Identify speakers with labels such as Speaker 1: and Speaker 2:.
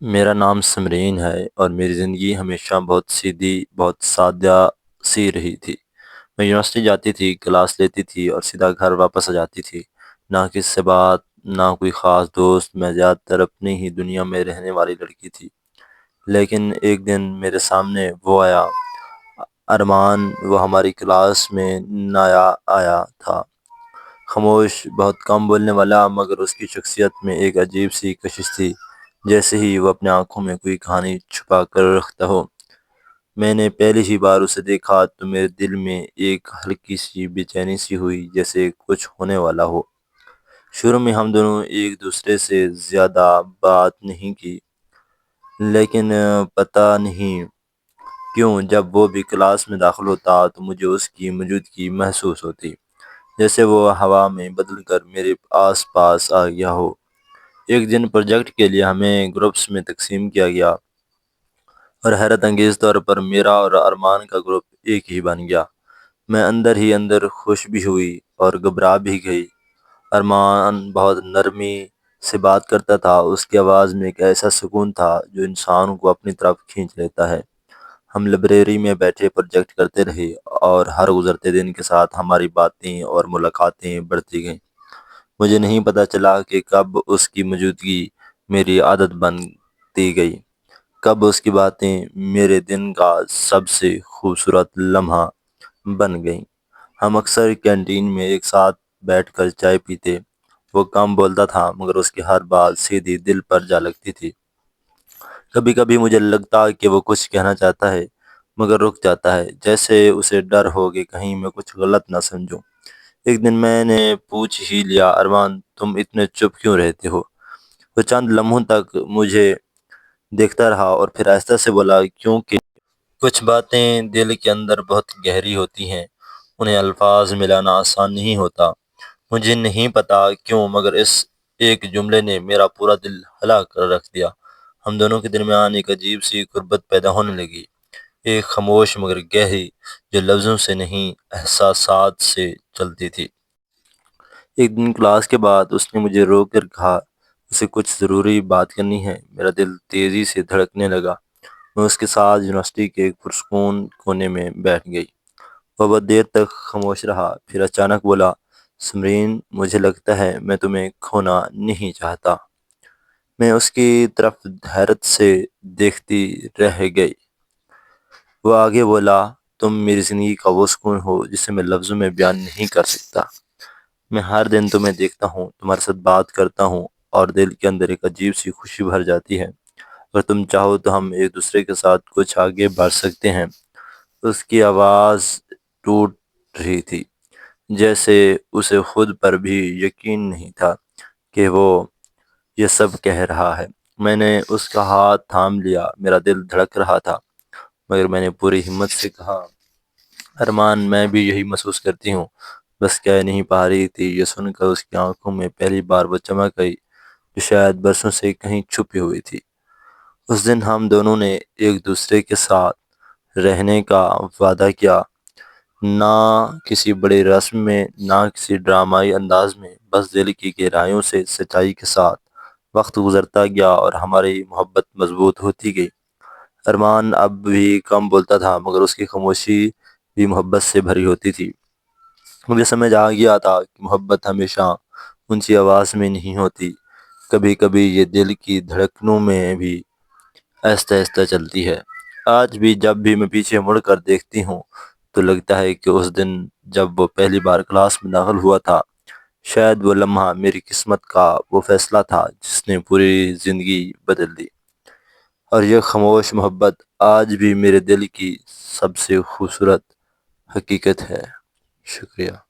Speaker 1: میرا نام سمرین ہے اور میری زندگی ہمیشہ بہت سیدھی بہت سادہ سی رہی تھی۔ میں یونیورسٹی جاتی تھی، کلاس لیتی تھی اور سیدھا گھر واپس آ جاتی تھی۔ نہ کسی سے بات، نہ کوئی خاص دوست۔ میں زیادہ تر اپنی ہی دنیا میں رہنے والی لڑکی تھی۔ لیکن ایک دن میرے سامنے وہ آیا، ارمان۔ وہ ہماری کلاس میں نیا آیا تھا، خاموش، بہت کم بولنے والا، مگر اس کی شخصیت میں ایک عجیب سی کشش تھی، جیسے ہی وہ اپنے آنکھوں میں کوئی کہانی چھپا کر رکھتا ہو۔ میں نے پہلی ہی بار اسے دیکھا تو میرے دل میں ایک ہلکی سی بے چینی سی ہوئی، جیسے کچھ ہونے والا ہو۔ شروع میں ہم دونوں ایک دوسرے سے زیادہ بات نہیں کی، لیکن پتہ نہیں کیوں جب وہ بھی کلاس میں داخل ہوتا تو مجھے اس کی موجودگی محسوس ہوتی، جیسے وہ ہوا میں بدل کر میرے آس پاس آ گیا ہو۔ ایک دن پروجیکٹ کے لیے ہمیں گروپس میں تقسیم کیا گیا اور حیرت انگیز طور پر میرا اور ارمان کا گروپ ایک ہی بن گیا۔ میں اندر ہی اندر خوش بھی ہوئی اور گھبرا بھی گئی۔ ارمان بہت نرمی سے بات کرتا تھا، اس کی آواز میں ایک ایسا سکون تھا جو انسان کو اپنی طرف کھینچ لیتا ہے۔ ہم لائبریری میں بیٹھے پروجیکٹ کرتے رہے اور ہر گزرتے دن کے ساتھ ہماری باتیں اور ملاقاتیں بڑھتی گئیں۔ مجھے نہیں پتہ چلا کہ کب اس کی موجودگی میری عادت بنتی گئی، کب اس کی باتیں میرے دن کا سب سے خوبصورت لمحہ بن گئیں۔ ہم اکثر کینٹین میں ایک ساتھ بیٹھ کر چائے پیتے۔ وہ کم بولتا تھا، مگر اس کی ہر بات سیدھی دل پر جا لگتی تھی۔ کبھی کبھی مجھے لگتا کہ وہ کچھ کہنا چاہتا ہے، مگر رک جاتا ہے، جیسے اسے ڈر ہو کہ کہیں میں کچھ غلط نہ سمجھوں۔ ایک دن میں نے پوچھ ہی لیا، ارمان تم اتنے چپ کیوں رہتے ہو؟ وہ چند لمحوں تک مجھے دیکھتا رہا اور پھر آہستہ سے بولا، کیونکہ کچھ باتیں دل کے اندر بہت گہری ہوتی ہیں، انہیں الفاظ میں لانا آسان نہیں ہوتا۔ مجھے نہیں پتا کیوں، مگر اس ایک جملے نے میرا پورا دل ہلا کر رکھ دیا۔ ہم دونوں کے درمیان ایک عجیب سی قربت پیدا ہونے لگی، ایک خاموش مگر گہری، جو لفظوں سے نہیں احساسات سے چلتی تھی۔ ایک دن کلاس کے بعد اس نے مجھے روک کر کہا، اسے کچھ ضروری بات کرنی ہے۔ میرا دل تیزی سے دھڑکنے لگا۔ میں اس کے ساتھ یونیورسٹی کے ایک پرسکون کونے میں بیٹھ گئی۔ وہ بہت دیر تک خاموش رہا، پھر اچانک بولا، سمرین مجھے لگتا ہے میں تمہیں کھونا نہیں چاہتا۔ میں اس کی طرف حیرت سے دیکھتی رہ گئی۔ وہ آگے بولا، تم میری زندگی کا وہ سکون ہو جسے میں لفظوں میں بیان نہیں کر سکتا۔ میں ہر دن تمہیں دیکھتا ہوں، تمہارے ساتھ بات کرتا ہوں اور دل کے اندر ایک عجیب سی خوشی بھر جاتی ہے۔ اگر تم چاہو تو ہم ایک دوسرے کے ساتھ کچھ آگے بڑھ سکتے ہیں۔ اس کی آواز ٹوٹ رہی تھی، جیسے اسے خود پر بھی یقین نہیں تھا کہ وہ یہ سب کہہ رہا ہے۔ میں نے اس کا ہاتھ تھام لیا، میرا دل دھڑک رہا تھا، مگر میں نے پوری ہمت سے کہا، ارمان میں بھی یہی محسوس کرتی ہوں، بس کہہ نہیں پا رہی تھی۔ یہ سن کر اس کی آنکھوں میں پہلی بار وہ چمک آئی جو شاید برسوں سے کہیں چھپی ہوئی تھی۔ اس دن ہم دونوں نے ایک دوسرے کے ساتھ رہنے کا وعدہ کیا، نہ کسی بڑی رسم میں، نہ کسی ڈرامائی انداز میں، بس دل کی گہرائیوں سے سچائی کے ساتھ۔ وقت گزرتا گیا اور ہماری محبت مضبوط ہوتی گئی۔ ارمان اب بھی کم بولتا تھا، مگر اس کی خاموشی بھی محبت سے بھری ہوتی تھی۔ مجھے سمجھ آ گیا تھا کہ محبت ہمیشہ اونچی آواز میں نہیں ہوتی، کبھی کبھی یہ دل کی دھڑکنوں میں بھی آہستہ آہستہ چلتی ہے۔ آج بھی جب بھی میں پیچھے مڑ کر دیکھتی ہوں تو لگتا ہے کہ اس دن جب وہ پہلی بار کلاس میں داخل ہوا تھا، شاید وہ لمحہ میری قسمت کا وہ فیصلہ تھا جس نے پوری زندگی بدل دی۔ اور یہ خاموش محبت آج بھی میرے دل کی سب سے خوبصورت حقیقت ہے۔ شکریہ۔